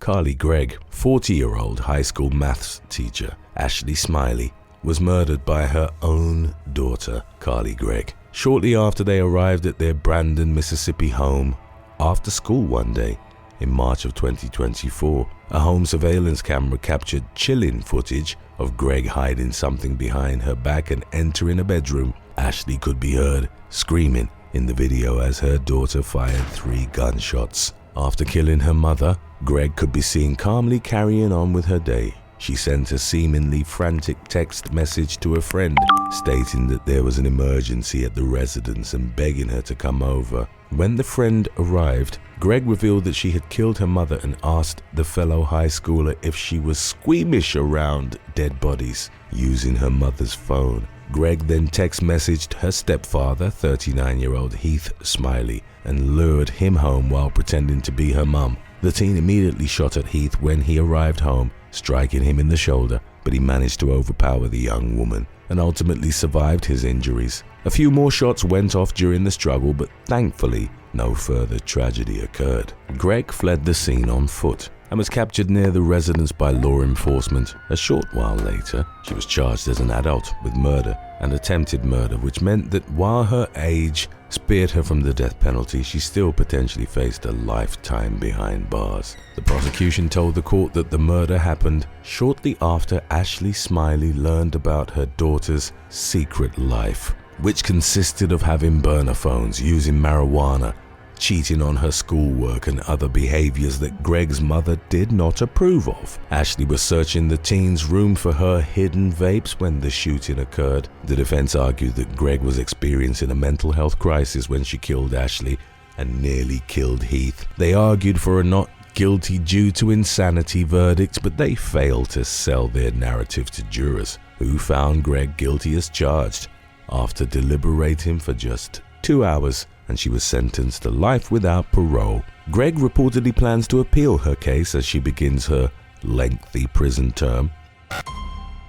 Carly Gregg, 40-year-old high school maths teacher Ashley Smiley, was murdered by her own daughter, Carly Gregg, shortly after they arrived at their Brandon, Mississippi home after school one day in March of 2024. A home surveillance camera captured chilling footage of Gregg hiding something behind her back and entering a bedroom. Ashley could be heard screaming in the video as her daughter fired 3 gunshots. After killing her mother, Gregg could be seen calmly carrying on with her day. She sent a seemingly frantic text message to a friend, stating that there was an emergency at the residence and begging her to come over. When the friend arrived, Gregg revealed that she had killed her mother and asked the fellow high schooler if she was squeamish around dead bodies, using her mother's phone. Gregg then text messaged her stepfather, 39-year-old Heath Smiley, and lured him home while pretending to be her mum. The teen immediately shot at Heath when he arrived home, striking him in the shoulder, but he managed to overpower the young woman and ultimately survived his injuries. A few more shots went off during the struggle, but thankfully no further tragedy occurred. Gregg fled the scene on foot and was captured near the residence by law enforcement. A short while later, she was charged as an adult with murder and attempted murder, which meant that while her age spared her from the death penalty, she still potentially faced a lifetime behind bars. The prosecution told the court that the murder happened shortly after Ashley Smiley learned about her daughter's secret life, which consisted of having burner phones, using marijuana, cheating on her schoolwork, and other behaviors that Gregg's mother did not approve of. Ashley was searching the teen's room for her hidden vapes when the shooting occurred. The defense argued that Gregg was experiencing a mental health crisis when she killed Ashley and nearly killed Heath. They argued for a not guilty due to insanity verdict, but they failed to sell their narrative to jurors, who found Gregg guilty as charged after deliberating for just 2 hours, and she was sentenced to life without parole. Gregg reportedly plans to appeal her case as she begins her lengthy prison term.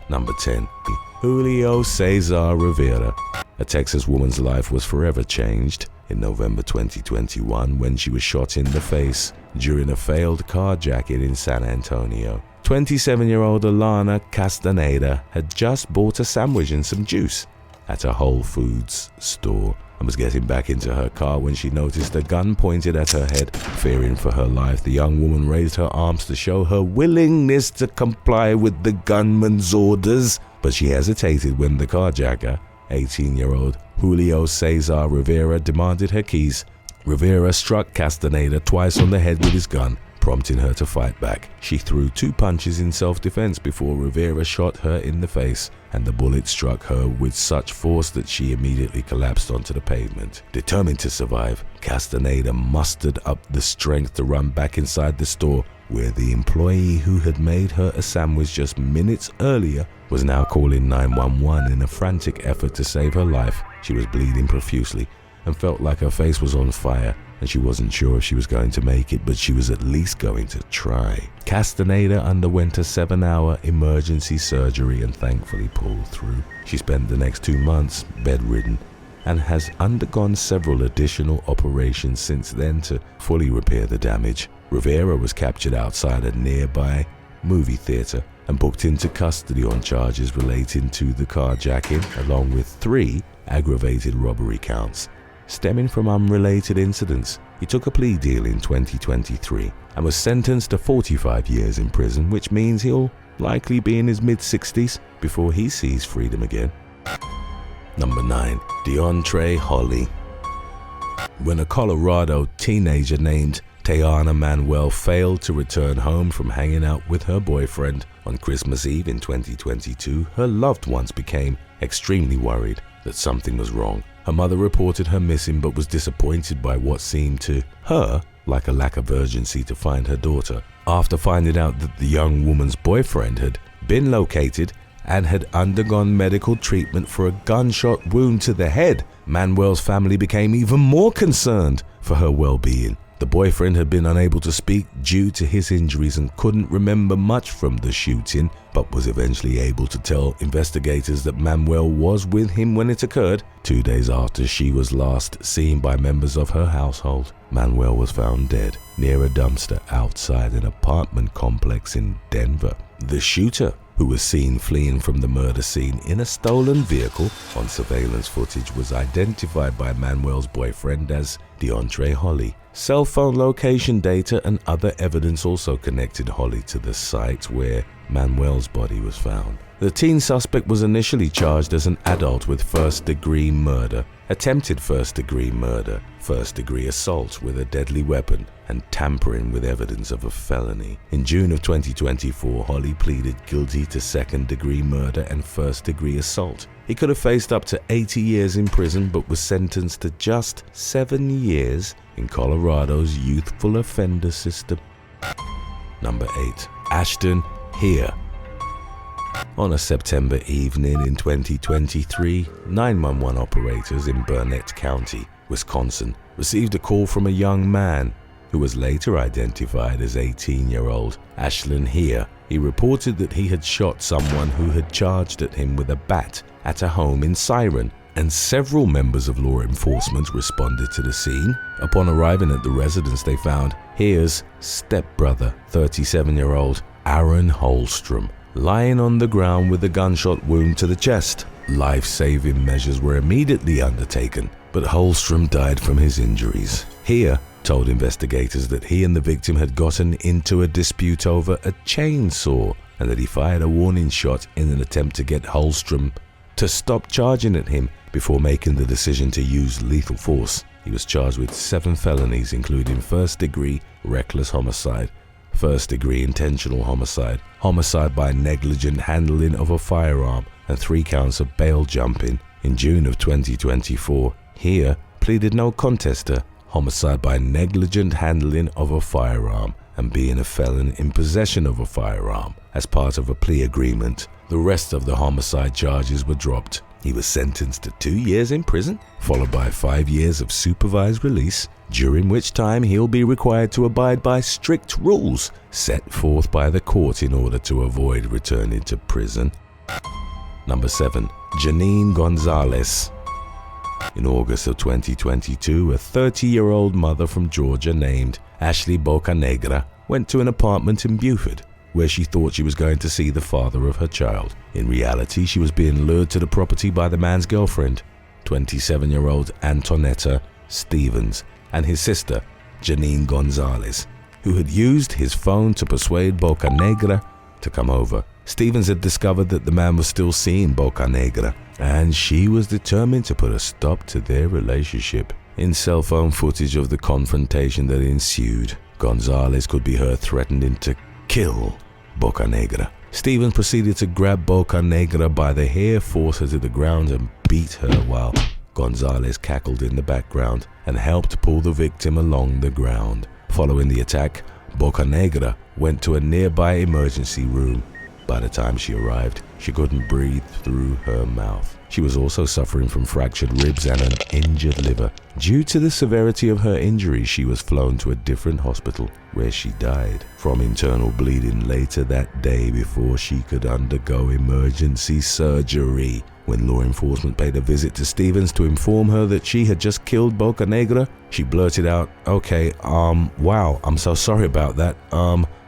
Number 10. Julio Cesar Rivera. A Texas woman's life was forever changed in November 2021 when she was shot in the face during a failed carjacking in San Antonio. 27-year-old Alana Castaneda had just bought a sandwich and some juice at a Whole Foods store and was getting back into her car when she noticed a gun pointed at her head. Fearing for her life, the young woman raised her arms to show her willingness to comply with the gunman's orders, but she hesitated when the carjacker, 18-year-old Julio Cesar Rivera, demanded her keys. Rivera struck Castaneda twice on the head with his gun, prompting her to fight back. She threw 2 punches in self-defense before Rivera shot her in the face, and the bullet struck her with such force that she immediately collapsed onto the pavement. Determined to survive, Castaneda mustered up the strength to run back inside the store, where the employee who had made her a sandwich just minutes earlier was now calling 911 in a frantic effort to save her life. She was bleeding profusely and felt like her face was on fire, and she wasn't sure if she was going to make it, but she was at least going to try. Castaneda underwent a 7-hour emergency surgery and thankfully pulled through. She spent the next 2 months bedridden and has undergone several additional operations since then to fully repair the damage. Rivera was captured outside a nearby movie theater and booked into custody on charges relating to the carjacking, along with 3 aggravated robbery counts stemming from unrelated incidents. He took a plea deal in 2023 and was sentenced to 45 years in prison, which means he'll likely be in his mid-60s before he sees freedom again. Number 9. Deontre Hollie. When a Colorado teenager named Tayana Manuel failed to return home from hanging out with her boyfriend on Christmas Eve in 2022, her loved ones became extremely worried that something was wrong. Her mother reported her missing but was disappointed by what seemed to her like a lack of urgency to find her daughter. After finding out that the young woman's boyfriend had been located and had undergone medical treatment for a gunshot wound to the head, Manuel's family became even more concerned for her well-being. The The boyfriend had been unable to speak due to his injuries and couldn't remember much from the shooting, but was eventually able to tell investigators that Manuel was with him when it occurred, 2 days after she was last seen by members of her household. Manuel was found dead near a dumpster outside an apartment complex in Denver. The shooter, who was seen fleeing from the murder scene in a stolen vehicle on surveillance footage, was identified by Manuel's boyfriend as Deontre Hollie. Cell phone location data and other evidence also connected Hollie to the site where Manuel's body was found. The teen suspect was initially charged as an adult with first-degree murder, attempted first-degree murder, first-degree assault with a deadly weapon, and tampering with evidence of a felony. In June of 2024, Hollie pleaded guilty to second-degree murder and first-degree assault. He could have faced up to 80 years in prison but was sentenced to just 7 years in Colorado's youthful offender system. Number 8. Ashton Heier. On a September evening in 2023, 911 operators in Burnett County, Wisconsin, received a call from a young man who was later identified as 18-year-old Ashton Heier. He reported that he had shot someone who had charged at him with a bat at a home in Siren, and several members of law enforcement responded to the scene. Upon arriving at the residence, they found Heier's stepbrother, 37-year-old Aaron Holstrom, lying on the ground with a gunshot wound to the chest. Life-saving measures were immediately undertaken, but Holstrom died from his injuries. Heier told investigators that he and the victim had gotten into a dispute over a chainsaw and that he fired a warning shot in an attempt to get Holstrom to stop charging at him before making the decision to use lethal force. He was charged with 7 felonies, including first-degree reckless homicide, first-degree intentional homicide, homicide by negligent handling of a firearm, and 3 counts of bail jumping. In June of 2024, Heier pleaded no contest to homicide by negligent handling of a firearm and being a felon in possession of a firearm as part of a plea agreement. The rest of the homicide charges were dropped. He was sentenced to 2 years in prison, followed by 5 years of supervised release, during which time he'll be required to abide by strict rules set forth by the court in order to avoid returning to prison. Number 7. Janine Gonzalez. In August of 2022, a 30-year-old mother from Georgia named Ashley Bocanegra went to an apartment in Buford, where she thought she was going to see the father of her child. In reality, she was being lured to the property by the man's girlfriend, 27-year-old Antonetta Stevens, and his sister, Janine Gonzalez, who had used his phone to persuade Bocanegra to come over. Stevens had discovered that the man was still seeing Bocanegra, and she was determined to put a stop to their relationship. In cell phone footage of the confrontation that ensued, Gonzalez could be heard threatening to kill Bocanegra. Stevens proceeded to grab Bocanegra by the hair, force her to the ground, and beat her while Gonzalez cackled in the background and helped pull the victim along the ground. Following the attack, Bocanegra went to a nearby emergency room. By the time she arrived, she couldn't breathe through her mouth. She was also suffering from fractured ribs and an injured liver. Due to the severity of her injuries, she was flown to a different hospital where she died from internal bleeding later that day before she could undergo emergency surgery. When law enforcement paid a visit to Stevens to inform her that she had just killed Bocanegra, she blurted out, "Okay, wow, I'm so sorry about that.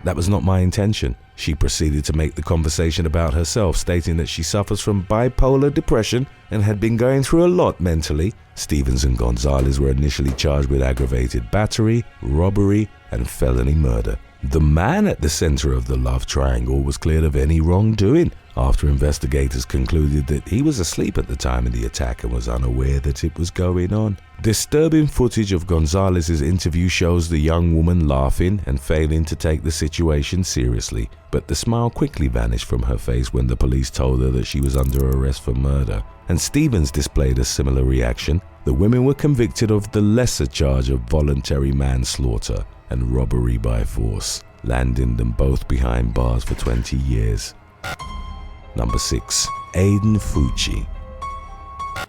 That was not my intention." She proceeded to make the conversation about herself, stating that she suffers from bipolar depression and had been going through a lot mentally. Stevens and Gonzalez were initially charged with aggravated battery, robbery, and felony murder. The man at the center of the love triangle was cleared of any wrongdoing after investigators concluded that he was asleep at the time of the attack and was unaware that it was going on. Disturbing footage of Gonzalez's interview shows the young woman laughing and failing to take the situation seriously, but the smile quickly vanished from her face when the police told her that she was under arrest for murder, and Stevens displayed a similar reaction. The women were convicted of the lesser charge of voluntary manslaughter and robbery by force, landing them both behind bars for 20 years. Number 6. Aiden Fucci.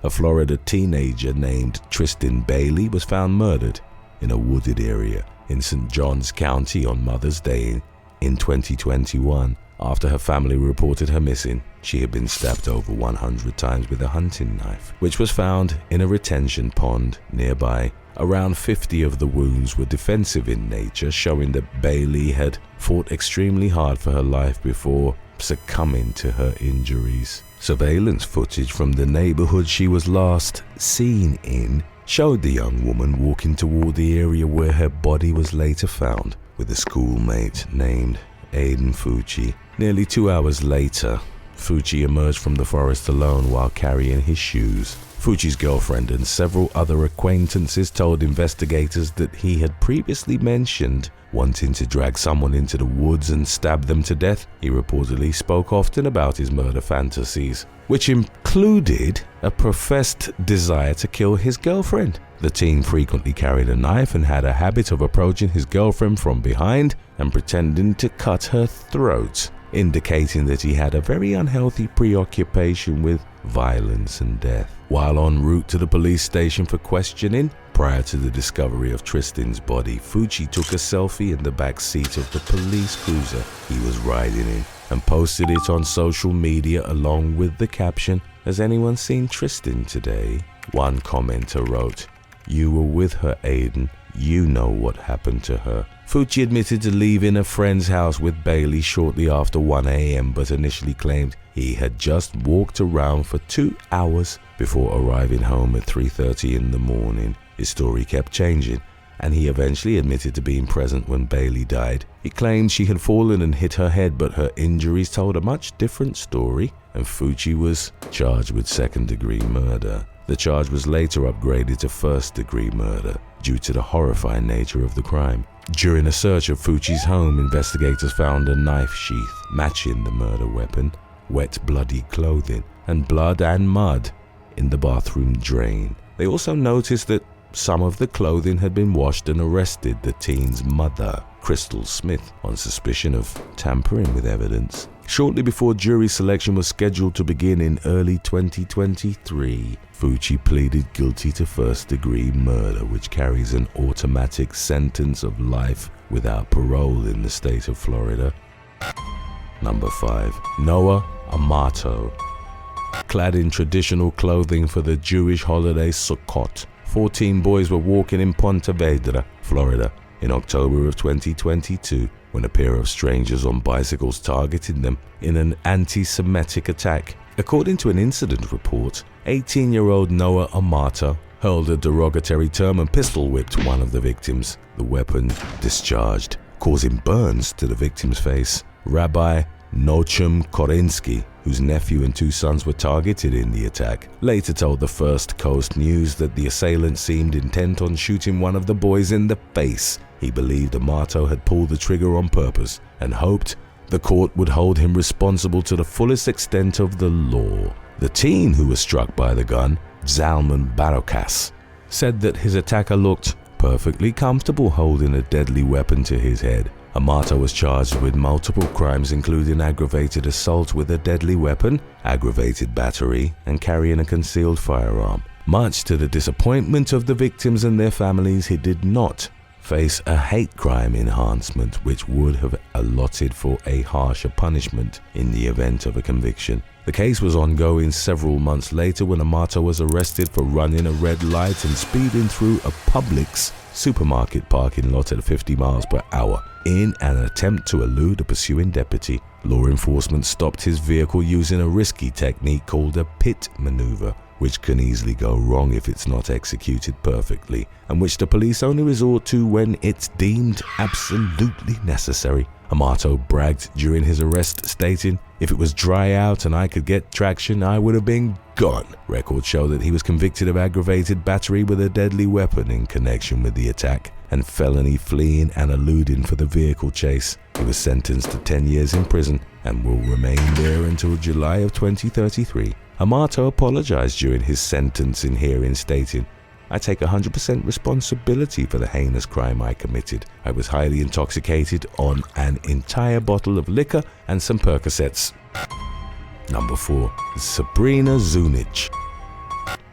A Florida teenager named Tristan Bailey was found murdered in a wooded area in St. Johns County on Mother's Day in 2021. After her family reported her missing, she had been stabbed over 100 times with a hunting knife, which was found in a retention pond nearby. Around 50 of the wounds were defensive in nature, showing that Bailey had fought extremely hard for her life before succumbing to her injuries. Surveillance footage from the neighborhood she was last seen in showed the young woman walking toward the area where her body was later found, with a schoolmate named Aiden Fucci. Nearly 2 hours later, Fucci emerged from the forest alone while carrying his shoes. Fucci's girlfriend and several other acquaintances told investigators that he had previously mentioned wanting to drag someone into the woods and stab them to death. He reportedly spoke often about his murder fantasies, which included a professed desire to kill his girlfriend. The teen frequently carried a knife and had a habit of approaching his girlfriend from behind and pretending to cut her throat, indicating that he had a very unhealthy preoccupation with violence and death. While en route to the police station for questioning, prior to the discovery of Tristan's body, Fucci took a selfie in the back seat of the police cruiser he was riding in and posted it on social media along with the caption, "Has anyone seen Tristan today?" One commenter wrote, "You were with her, Aiden. You know what happened to her." Fucci admitted to leaving a friend's house with Bailey shortly after 1 a.m. but initially claimed he had just walked around for 2 hours before arriving home at 3:30 in the morning. His story kept changing, and he eventually admitted to being present when Bailey died. He claimed she had fallen and hit her head, but her injuries told a much different story, and Fucci was charged with second-degree murder. The charge was later upgraded to first-degree murder due to the horrifying nature of the crime. During a search of Fucci's home, investigators found a knife sheath matching the murder weapon, wet bloody clothing, and blood and mud in the bathroom drain. They also noticed that some of the clothing had been washed and arrested the teen's mother, Crystal Smith, on suspicion of tampering with evidence. Shortly before jury selection was scheduled to begin in early 2023, Fucci pleaded guilty to first-degree murder, which carries an automatic sentence of life without parole in the state of Florida. Number 5. Noah Amato. Clad in traditional clothing for the Jewish holiday Sukkot, 14 boys were walking in Ponte Vedra, Florida, in October of 2022 when a pair of strangers on bicycles targeted them in an anti-Semitic attack. According to an incident report, 18-year-old Noah Amato hurled a derogatory term and pistol-whipped one of the victims. The weapon discharged, causing burns to the victim's face. Rabbi Nochem Korinsky, whose nephew and 2 sons were targeted in the attack, later told the First Coast News that the assailant seemed intent on shooting one of the boys in the face. He believed Amato had pulled the trigger on purpose and hoped the court would hold him responsible to the fullest extent of the law. The teen who was struck by the gun, Zalman Barokas, said that his attacker looked perfectly comfortable holding a deadly weapon to his head. Amato was charged with multiple crimes including aggravated assault with a deadly weapon, aggravated battery, and carrying a concealed firearm. Much to the disappointment of the victims and their families, he did not face a hate crime enhancement, which would have allotted for a harsher punishment in the event of a conviction. The case was ongoing several months later when Amato was arrested for running a red light and speeding through a Publix supermarket parking lot at 50 miles per hour in an attempt to elude a pursuing deputy. Law enforcement stopped his vehicle using a risky technique called a pit maneuver, which can easily go wrong if it's not executed perfectly, and which the police only resort to when it's deemed absolutely necessary. Amato bragged during his arrest, stating, "If it was dry out and I could get traction, I would have been gone." Records show that he was convicted of aggravated battery with a deadly weapon in connection with the attack and felony fleeing and eluding for the vehicle chase. He was sentenced to 10 years in prison and will remain there until July of 2033. Amato apologized during his sentencing hearing, stating, "I take 100% responsibility for the heinous crime I committed. I was highly intoxicated on an entire bottle of liquor and some Percocets." Number 4. Sabrina Zunich.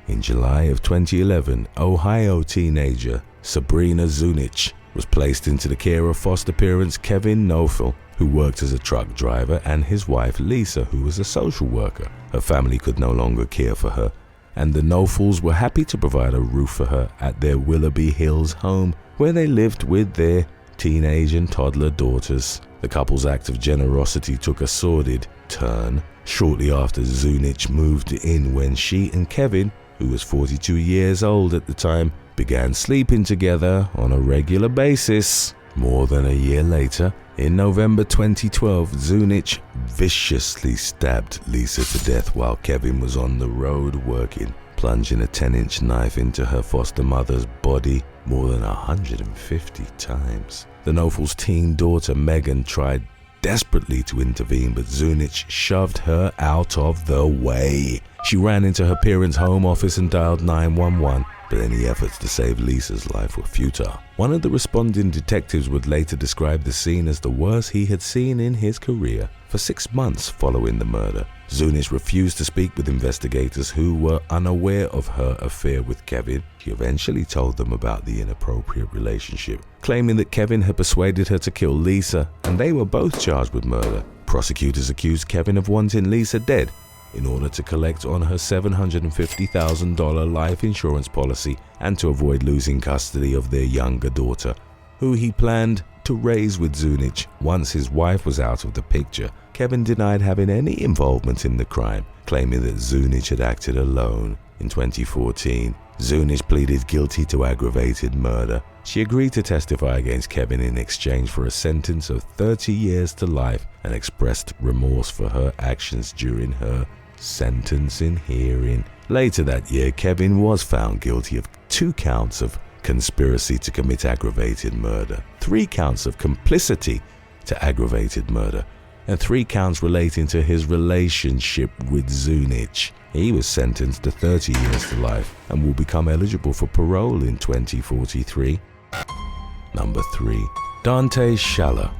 In July of 2011, Ohio teenager Sabrina Zunich was placed into the care of foster parents Kevin Nofel, who worked as a truck driver, and his wife Lisa, who was a social worker. Her family could no longer care for her, and the Nofels were happy to provide a roof for her at their Willoughby Hills home, where they lived with their teenage and toddler daughters. The couple's act of generosity took a sordid turn shortly after Zunich moved in, when she and Kevin, who was 42 years old at the time, began sleeping together on a regular basis. More than a year later, in November 2012, Zunich viciously stabbed Lisa to death while Kevin was on the road working, plunging a 10-inch knife into her foster mother's body more than 150 times. The Nofels' teen daughter Megan tried desperately to intervene, but Zunich shoved her out of the way. She ran into her parents' home office and dialed 911, but any efforts to save Lisa's life were futile. One of the responding detectives would later describe the scene as the worst he had seen in his career. For 6 months following the murder, Zunich refused to speak with investigators who were unaware of her affair with Kevin. She eventually told them about the inappropriate relationship, claiming that Kevin had persuaded her to kill Lisa, and they were both charged with murder. Prosecutors accused Kevin of wanting Lisa dead in order to collect on her $750,000 life insurance policy and to avoid losing custody of their younger daughter, who he planned to raise with Zunich. Once his wife was out of the picture, Kevin denied having any involvement in the crime, claiming that Zunich had acted alone. In 2014, Zunich pleaded guilty to aggravated murder. She agreed to testify against Kevin in exchange for a sentence of 30 years to life and expressed remorse for her actions during her sentencing hearing. Later that year, Kevin was found guilty of 2 counts of conspiracy to commit aggravated murder, 3 counts of complicity to aggravated murder, and 3 counts relating to his relationship with Zunich. He was sentenced to 30 years to life and will become eligible for parole in 2043. Number 3. Dante Schaller.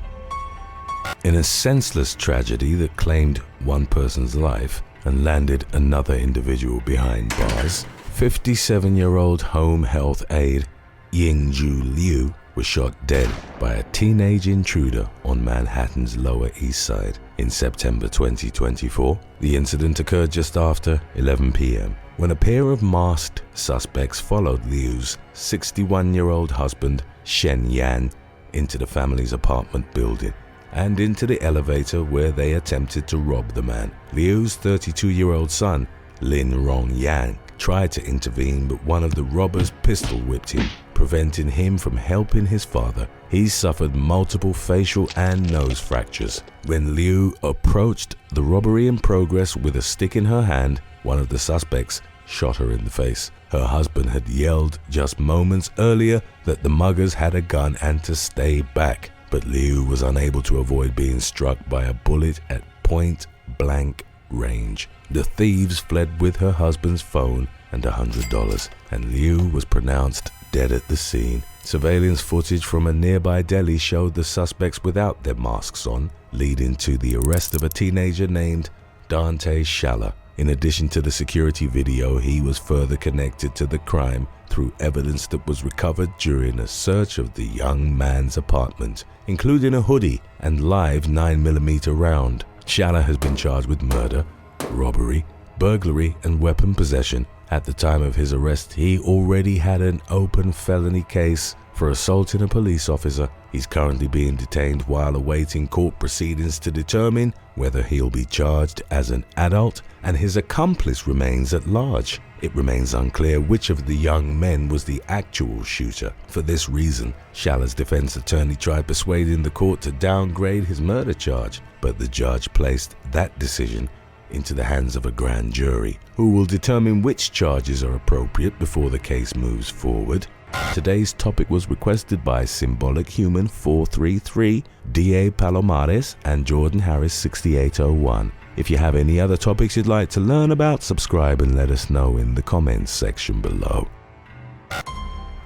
In a senseless tragedy that claimed one person's life and landed another individual behind bars, 57-year-old home health aide Ying-Ju Liu was shot dead by a teenage intruder on Manhattan's Lower East Side in September 2024. The incident occurred just after 11 p.m. when a pair of masked suspects followed Liu's 61-year-old husband, Shen Yan, into the family's apartment building and into the elevator where they attempted to rob the man. Liu's 32-year-old son, Lin Rong Yang, tried to intervene, but one of the robbers pistol whipped him, preventing him from helping his father. He suffered multiple facial and nose fractures. When Liu approached the robbery in progress with a stick in her hand, one of the suspects shot her in the face. Her husband had yelled just moments earlier that the muggers had a gun and to stay back, but Liu was unable to avoid being struck by a bullet at point-blank range. The thieves fled with her husband's phone and $100, and Liu was pronounced dead at the scene. Surveillance footage from a nearby deli showed the suspects without their masks on, leading to the arrest of a teenager named Dante Schaller. In addition to the security video, he was further connected to the crime through evidence that was recovered during a search of the young man's apartment, including a hoodie and live 9mm round. Schaller has been charged with murder, robbery, burglary, and weapon possession. At the time of his arrest, he already had an open felony case for assaulting a police officer. He's currently being detained while awaiting court proceedings to determine whether he'll be charged as an adult, and his accomplice remains at large. It remains unclear which of the young men was the actual shooter. For this reason, Schaller's defense attorney tried persuading the court to downgrade his murder charge, but the judge placed that decision into the hands of a grand jury, who will determine which charges are appropriate before the case moves forward. Today's topic was requested by Symbolic Human 433, D.A. Palomares, and Jordan Harris 6801. If you have any other topics you'd like to learn about, subscribe and let us know in the comments section below.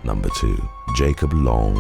Number 2. Jacob Long.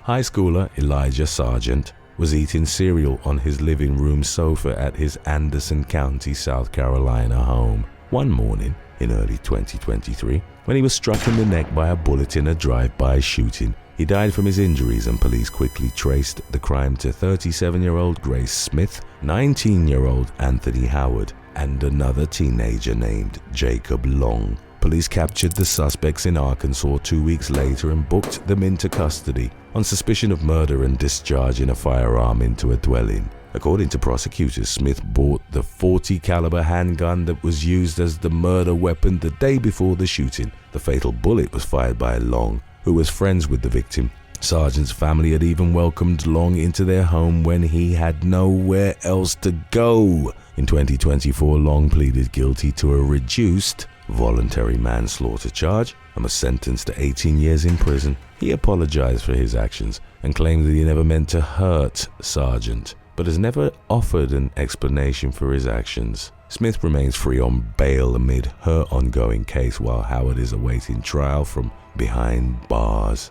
High schooler Elijah Sargent was eating cereal on his living room sofa at his Anderson County, South Carolina home one morning in early 2023 when he was struck in the neck by a bullet in a drive-by shooting He died from his injuries, and police quickly traced the crime to 37-year-old Grace Smith, 19-year-old Anthony Howard, and another teenager named Jacob Long. Police captured the suspects in Arkansas 2 weeks later and booked them into custody on suspicion of murder and discharging a firearm into a dwelling. According to prosecutors, Smith bought the .40 caliber handgun that was used as the murder weapon the day before the shooting. The fatal bullet was fired by Long, who was friends with the victim. Sargent's family had even welcomed Long into their home when he had nowhere else to go. In 2024, Long pleaded guilty to a reduced voluntary manslaughter charge and was sentenced to 18 years in prison. He apologized for his actions and claimed that he never meant to hurt Sargent, but has never offered an explanation for his actions. Smith remains free on bail amid her ongoing case, while Howard is awaiting trial from behind bars.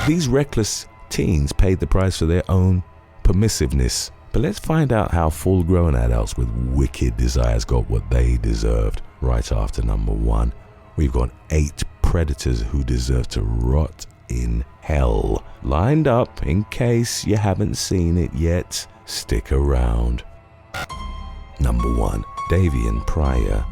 These reckless teens paid the price for their own permissiveness. But let's find out how full-grown adults with wicked desires got what they deserved. Right after number 1, we've got 8 predators who deserve to rot in hell. Lined up in case you haven't seen it yet. Stick around. Number 1. Davion Pryor.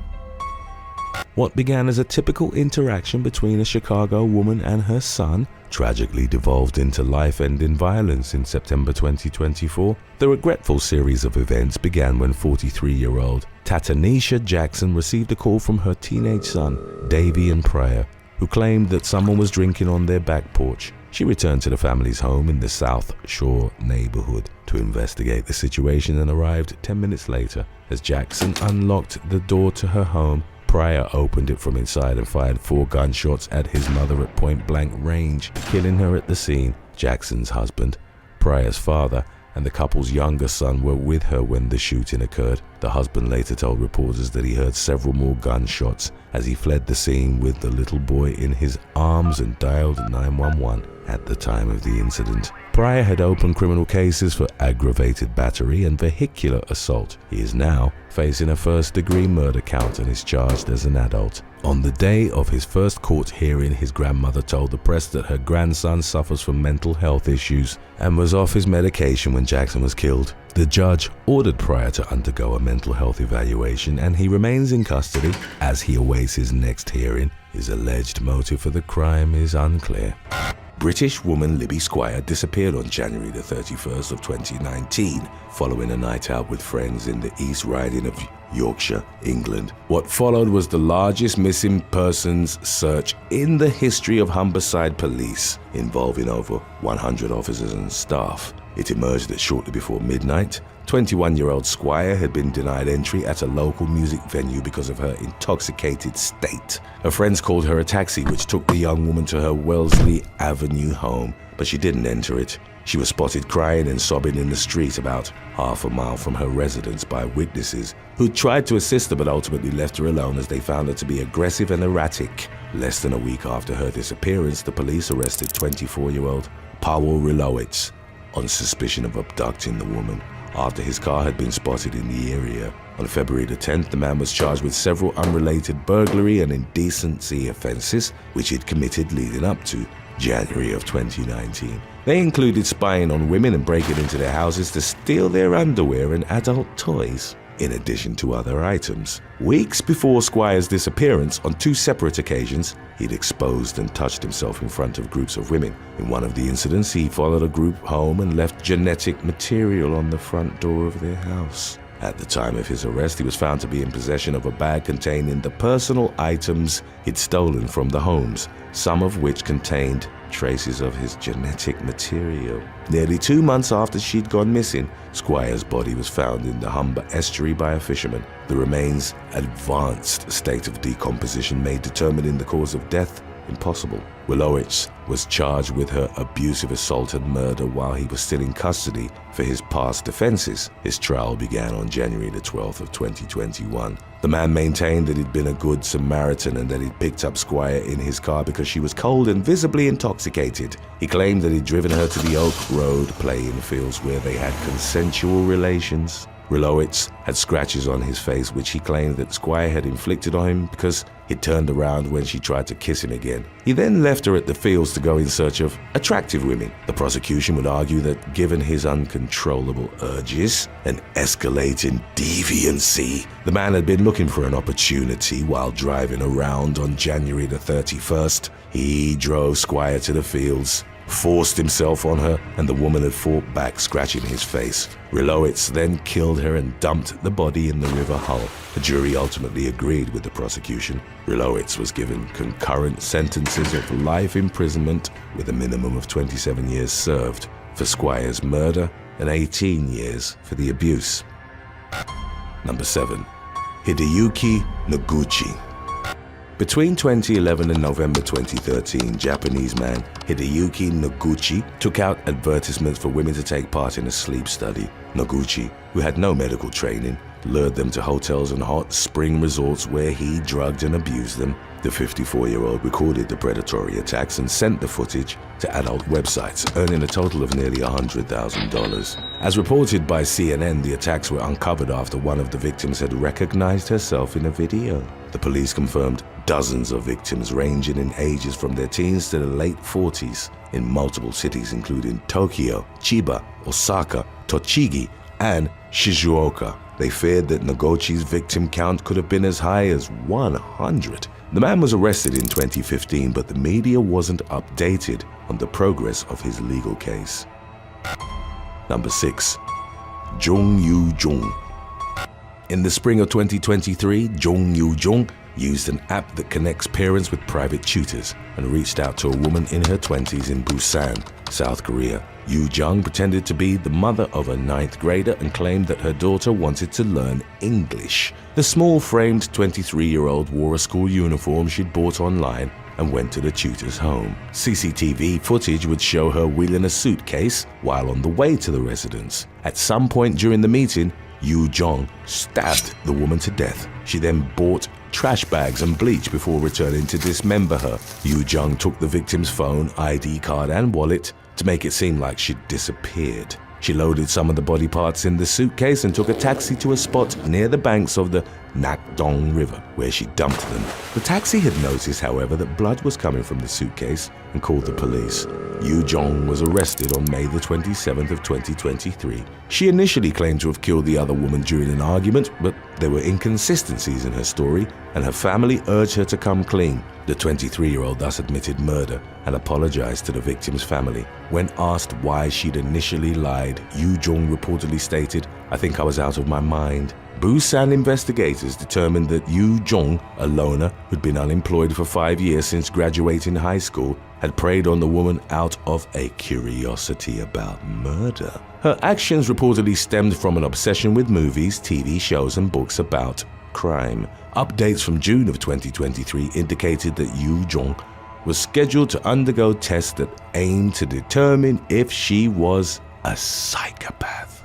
What began as a typical interaction between a Chicago woman and her son tragically devolved into life-ending violence in September 2024. The regretful series of events began when 43-year-old Tatanisha Jackson received a call from her teenage son, Davion Pryor, who claimed that someone was drinking on their back porch. She returned to the family's home in the South Shore neighborhood to investigate the situation and arrived 10 minutes later. As Jackson unlocked the door to her home, Pryor opened it from inside and fired 4 gunshots at his mother at point-blank range, killing her at the scene. Jackson's husband, Pryor's father, and the couple's younger son were with her when the shooting occurred. The husband later told reporters that he heard several more gunshots as he fled the scene with the little boy in his arms and dialed 911 at the time of the incident. Pryor had opened criminal cases for aggravated battery and vehicular assault. He is now facing a first-degree murder count and is charged as an adult. On the day of his first court hearing, his grandmother told the press that her grandson suffers from mental health issues and was off his medication when Jackson was killed. The judge ordered Pryor to undergo a mental health evaluation, and he remains in custody as he awaits his next hearing. His alleged motive for the crime is unclear. British woman Libby Squire disappeared on January the 31st of 2019 following a night out with friends in the East Riding of Yorkshire, England. What followed was the largest missing persons search in the history of Humberside Police, involving over 100 officers and staff. It emerged that shortly before midnight, 21-year-old Squire had been denied entry at a local music venue because of her intoxicated state. Her friends called her a taxi, which took the young woman to her Wellesley Avenue home, but she didn't enter it. She was spotted crying and sobbing in the street about half a mile from her residence by witnesses who tried to assist her but ultimately left her alone as they found her to be aggressive and erratic. Less than a week after her disappearance, the police arrested 24-year-old Powell Rilowitz on suspicion of abducting the woman after his car had been spotted in the area. On February the 10th, the man was charged with several unrelated burglary and indecency offenses which he'd committed leading up to January of 2019. They included spying on women and breaking into their houses to steal their underwear and adult toys, in addition to other items. Weeks before Squire's disappearance, on 2 separate occasions, he'd exposed and touched himself in front of groups of women. In one of the incidents, he followed a group home and left genetic material on the front door of their house. At the time of his arrest, he was found to be in possession of a bag containing the personal items he'd stolen from the homes, some of which contained traces of his genetic material. Nearly 2 months after she'd gone missing, Squire's body was found in the Humber estuary by a fisherman. The remains' advanced state of decomposition made determining the cause of death impossible. Wilowitz was charged with her abusive assault and murder while he was still in custody for his past offenses. His trial began on January the 12th of 2021. The man maintained that he'd been a good Samaritan and that he'd picked up Squire in his car because she was cold and visibly intoxicated. He claimed that he'd driven her to the Oak Road playing fields where they had consensual relations. Rilowitz had scratches on his face which he claimed that Squire had inflicted on him because he'd turned around when she tried to kiss him again. He then left left her at the fields to go in search of attractive women. The prosecution would argue that given his uncontrollable urges and escalating deviancy, the man had been looking for an opportunity while driving around on January the 31st. He drove Squire to the fields, forced himself on her, and the woman had fought back, scratching his face. Rilowitz then killed her and dumped the body in the River Hull. The jury ultimately agreed with the prosecution. Rilowitz was given concurrent sentences of life imprisonment with a minimum of 27 years served for Squire's murder and 18 years for the abuse. Number 7. Hideyuki Noguchi. Between 2011 and November 2013, Japanese man Hideyuki Noguchi took out advertisements for women to take part in a sleep study. Noguchi, who had no medical training, lured them to hotels and hot spring resorts where he drugged and abused them. The 54-year-old recorded the predatory attacks and sent the footage to adult websites, earning a total of nearly $100,000. As reported by CNN, the attacks were uncovered after one of the victims had recognized herself in a video. The police confirmed dozens of victims ranging in ages from their teens to the late 40s in multiple cities including Tokyo, Chiba, Osaka, Tochigi, and Shizuoka. They feared that Noguchi's victim count could have been as high as 100. The man was arrested in 2015, but the media wasn't updated on the progress of his legal case. Number 6. Jong Yu-jung. In the spring of 2023, Jong Yu-jung used an app that connects parents with private tutors and reached out to a woman in her 20s in Busan, South Korea. Yu-jung pretended to be the mother of a 9th grader and claimed that her daughter wanted to learn English. The small-framed 23-year-old wore a school uniform she'd bought online and went to the tutor's home. CCTV footage would show her wheeling a suitcase while on the way to the residence. At some point during the meeting, Yu-jung stabbed the woman to death. She then bought trash bags and bleach before returning to dismember her. Yu-jung took the victim's phone, ID card, and wallet to make it seem like she'd disappeared. She loaded some of the body parts in the suitcase and took a taxi to a spot near the banks of the Nakdong River, where she dumped them. The taxi had noticed, however, that blood was coming from the suitcase and called the police. Yu-jung was arrested on May the 27th of 2023. She initially claimed to have killed the other woman during an argument, but there were inconsistencies in her story, and her family urged her to come clean. The 23-year-old thus admitted murder and apologized to the victim's family. When asked why she'd initially lied, Yu-jung reportedly stated, "I think I was out of my mind." Busan investigators determined that Yu-jung, a loner who'd been unemployed for 5 years since graduating high school, had preyed on the woman out of a curiosity about murder. Her actions reportedly stemmed from an obsession with movies, TV shows, and books about crime. Updates from June of 2023 indicated that Yu-jung was scheduled to undergo tests that aimed to determine if she was a psychopath.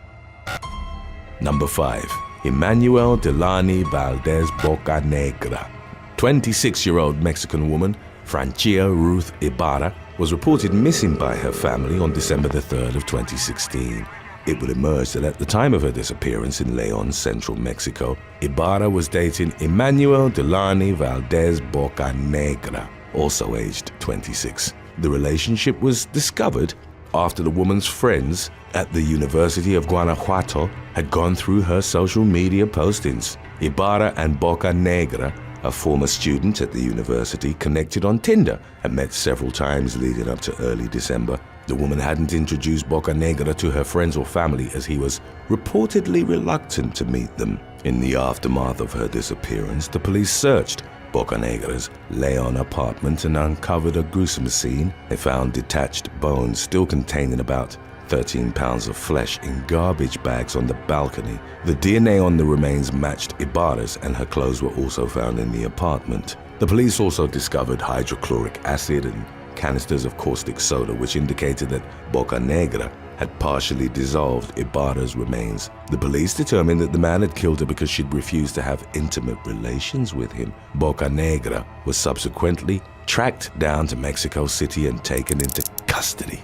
Number 5. Emmanuel Danani Valdez Bocanegra. 26-year-old Mexican woman Francia Ruth Ibarra was reported missing by her family on December the 3rd of 2016. It would emerge that at the time of her disappearance in León, central Mexico, Ibarra was dating Emmanuel Danani Valdez Bocanegra, also aged 26. The relationship was discovered after the woman's friends at the University of Guanajuato had gone through her social media postings. Ibarra and Bocanegra, a former student at the university, connected on Tinder and met several times leading up to early December. The woman hadn't introduced Bocanegra to her friends or family as he was reportedly reluctant to meet them. In the aftermath of her disappearance, the police searched Bocanegra's León apartment and uncovered a gruesome scene. They found detached bones still containing about 13 pounds of flesh in garbage bags on the balcony. The DNA on the remains matched Ibarra's, and her clothes were also found in the apartment. The police also discovered hydrochloric acid and canisters of caustic soda, which indicated that Bocanegra had partially dissolved Ibarra's remains. The police determined that the man had killed her because she'd refused to have intimate relations with him. Bocanegra was subsequently tracked down to Mexico City and taken into custody.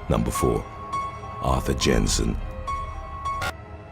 Number 4. Arthur Jensen.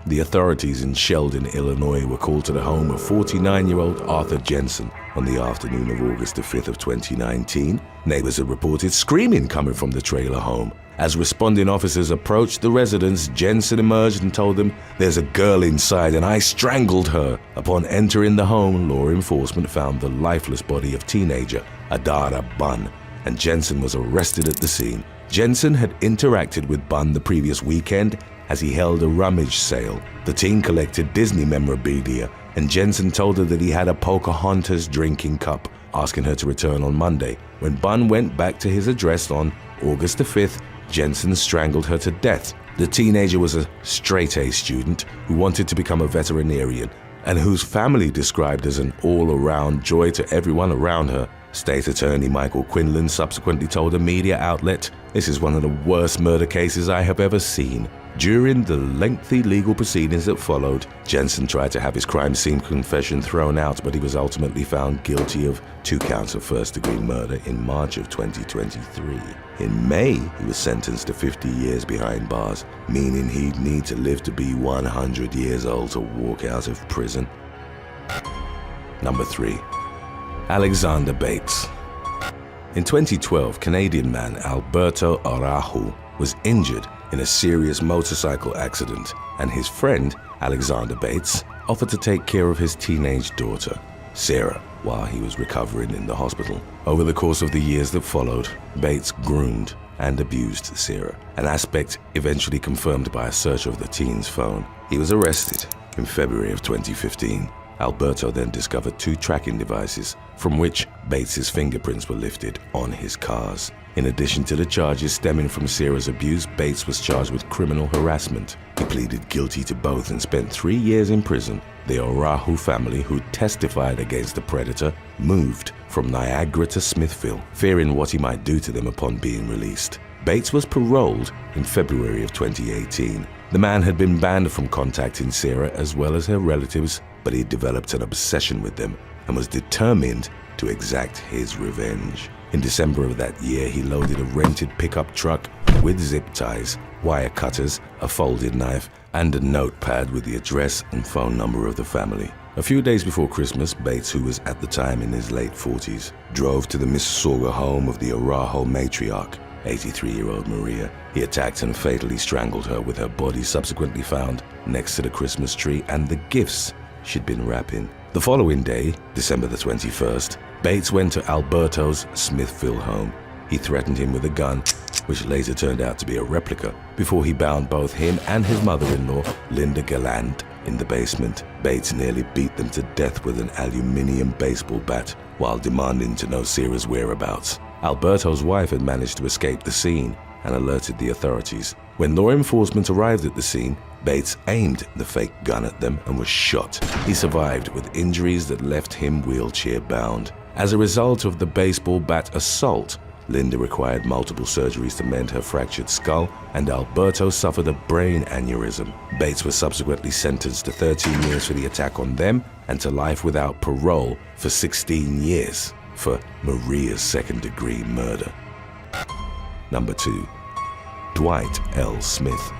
The authorities in Sheldon, Illinois were called to the home of 49-year-old Arthur Jensen On the afternoon of August the 5th of 2019, neighbors had reported screaming coming from the trailer home. As responding officers approached the residence, Jensen emerged and told them, "There's a girl inside and I strangled her." Upon entering the home, law enforcement found the lifeless body of teenager Adara Bun, and Jensen was arrested at the scene. Jensen had interacted with Bun the previous weekend as he held a rummage sale. The teen collected Disney memorabilia, and Jensen told her that he had a Pocahontas drinking cup, asking her to return on Monday. When Bun went back to his address on August the 5th, Jensen strangled her to death. The teenager was a straight-A student who wanted to become a veterinarian and whose family described as an all-around joy to everyone around her. State Attorney Michael Quinlan subsequently told a media outlet, "This is one of the worst murder cases I have ever seen." During the lengthy legal proceedings that followed, Jensen tried to have his crime scene confession thrown out, but he was ultimately found guilty of 2 counts of first-degree murder in March of 2023. In May, he was sentenced to 50 years behind bars, meaning he'd need to live to be 100 years old to walk out of prison. Number 3. Alexander Bates. In 2012, Canadian man Alberto Araujo was injured in a serious motorcycle accident, and his friend, Alexander Bates, offered to take care of his teenage daughter, Sarah, while he was recovering in the hospital. Over the course of the years that followed, Bates groomed and abused Sarah, an aspect eventually confirmed by a search of the teen's phone. He was arrested in February of 2015. Alberto then discovered 2 tracking devices from which Bates's fingerprints were lifted on his cars. In addition to the charges stemming from Sarah's abuse, Bates was charged with criminal harassment. He pleaded guilty to both and spent 3 years in prison. The Araujo family, who testified against the predator, moved from Niagara to Smithville, fearing what he might do to them upon being released. Bates was paroled in February of 2018. The man had been banned from contacting Sarah as well as her relatives, but he developed an obsession with them and was determined to exact his revenge. In December of that year, he loaded a rented pickup truck with zip ties, wire cutters, a folded knife, and a notepad with the address and phone number of the family. A few days before Christmas, Bates, who was at the time in his late 40s, drove to the Mississauga home of the Araujo matriarch, 83-year-old Maria. He attacked and fatally strangled her, with her body subsequently found next to the Christmas tree and the gifts she'd been wrapping. The following day, December the 21st, Bates went to Alberto's Smithville home. He threatened him with a gun, which later turned out to be a replica, before he bound both him and his mother-in-law, Linda Gallant, in the basement. Bates nearly beat them to death with an aluminium baseball bat while demanding to know Sarah's whereabouts. Alberto's wife had managed to escape the scene and alerted the authorities. When law enforcement arrived at the scene, Bates aimed the fake gun at them and was shot. He survived with injuries that left him wheelchair-bound. As a result of the baseball bat assault, Linda required multiple surgeries to mend her fractured skull, and Alberto suffered a brain aneurysm. Bates was subsequently sentenced to 13 years for the attack on them and to life without parole for 16 years for Maria's second-degree murder. Number 2. Dwight L. Smith.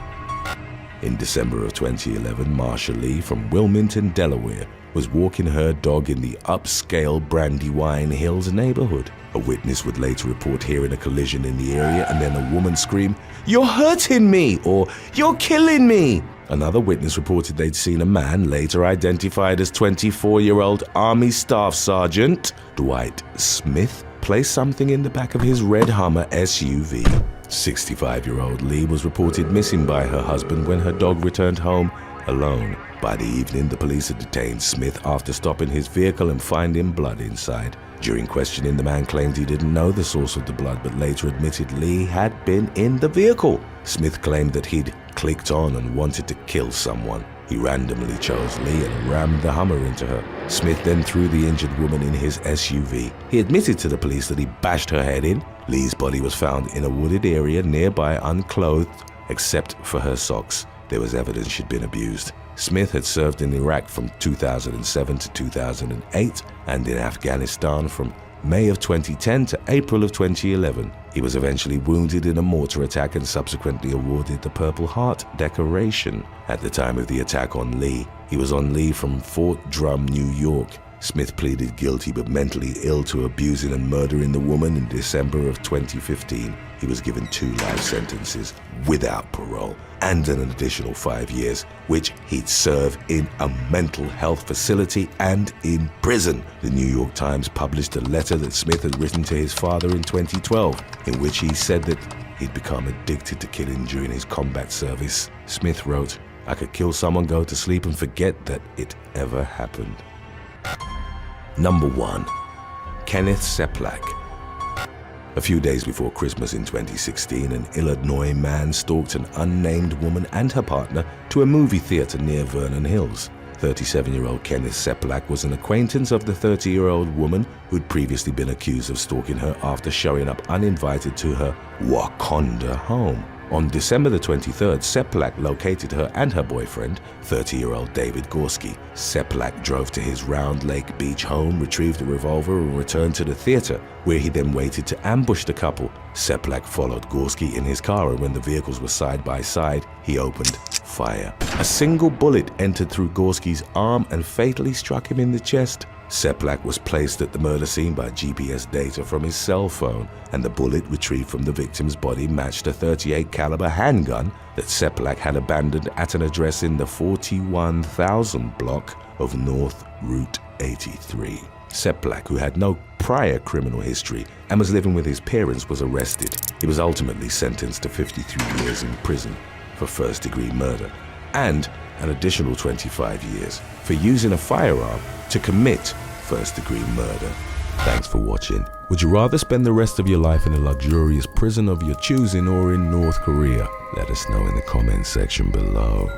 In December of 2011, Marsha Lee from Wilmington, Delaware, was walking her dog in the upscale Brandywine Hills neighborhood. A witness would later report hearing a collision in the area and then a woman scream, "You're hurting me!" or "You're killing me!" Another witness reported they'd seen a man, later identified as 24-year-old Army Staff Sergeant Dwight Smith, place something in the back of his red Hummer SUV. 65-year-old Lee was reported missing by her husband when her dog returned home alone. By the evening, the police had detained Smith after stopping his vehicle and finding blood inside. During questioning, the man claimed he didn't know the source of the blood, but later admitted Lee had been in the vehicle. Smith claimed that he'd clicked on and wanted to kill someone. He randomly chose Lee and rammed the Hummer into her. Smith then threw the injured woman in his SUV. He admitted to the police that he bashed her head in. Lee's body was found in a wooded area nearby, unclothed except for her socks. There was evidence she'd been abused. Smith had served in Iraq from 2007 to 2008 and in Afghanistan from May of 2010 to April of 2011. He was eventually wounded in a mortar attack and subsequently awarded the Purple Heart decoration. At the time of the attack on Lee, he was on leave from Fort Drum, New York. Smith pleaded guilty but mentally ill to abusing and murdering the woman. In December of 2015, he was given 2 life sentences without parole and an additional 5 years, which he'd serve in a mental health facility and in prison. The New York Times published a letter that Smith had written to his father in 2012, in which he said that he'd become addicted to killing during his combat service. Smith wrote, "I could kill someone, go to sleep, and forget that it ever happened." Number 1. Kenneth Seplak. A few days before Christmas in 2016, an Illinois man stalked an unnamed woman and her partner to a movie theater near Vernon Hills. 37-year-old Kenneth Seplak was an acquaintance of the 30-year-old woman who'd previously been accused of stalking her after showing up uninvited to her Wakanda home. On December the 23rd, Seplak located her and her boyfriend, 30-year-old David Gorski. Seplak drove to his Round Lake Beach home, retrieved a revolver, and returned to the theater, where he then waited to ambush the couple. Seplak followed Gorski in his car, and when the vehicles were side by side, he opened fire. A single bullet entered through Gorski's arm and fatally struck him in the chest. Seplak was placed at the murder scene by GPS data from his cell phone, and the bullet retrieved from the victim's body matched a .38 caliber handgun that Seplak had abandoned at an address in the 41,000 block of North Route 83. Seplak, who had no prior criminal history and was living with his parents, was arrested. He was ultimately sentenced to 53 years in prison for first-degree murder and an additional 25 years for using a firearm to commit first-degree murder. Thanks for watching. Would you rather spend the rest of your life in a luxurious prison of your choosing or in North Korea? Let us know in the comments section below.